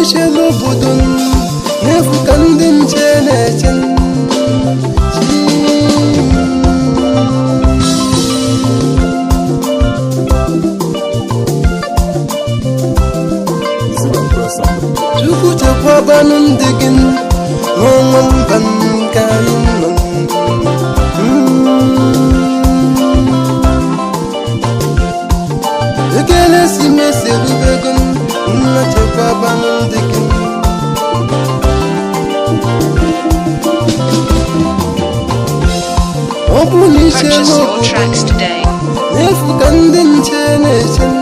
Shelo Budun, never can dim Chenechen. Banun digging, Roman Bankain. The Galaxy Messi Rubegun, not a banun digging. Purchase your tracks today. Never can dim Chenechen.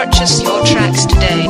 Purchase your tracks today.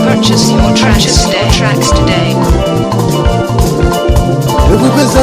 Purchase your tracks today. Ugobueze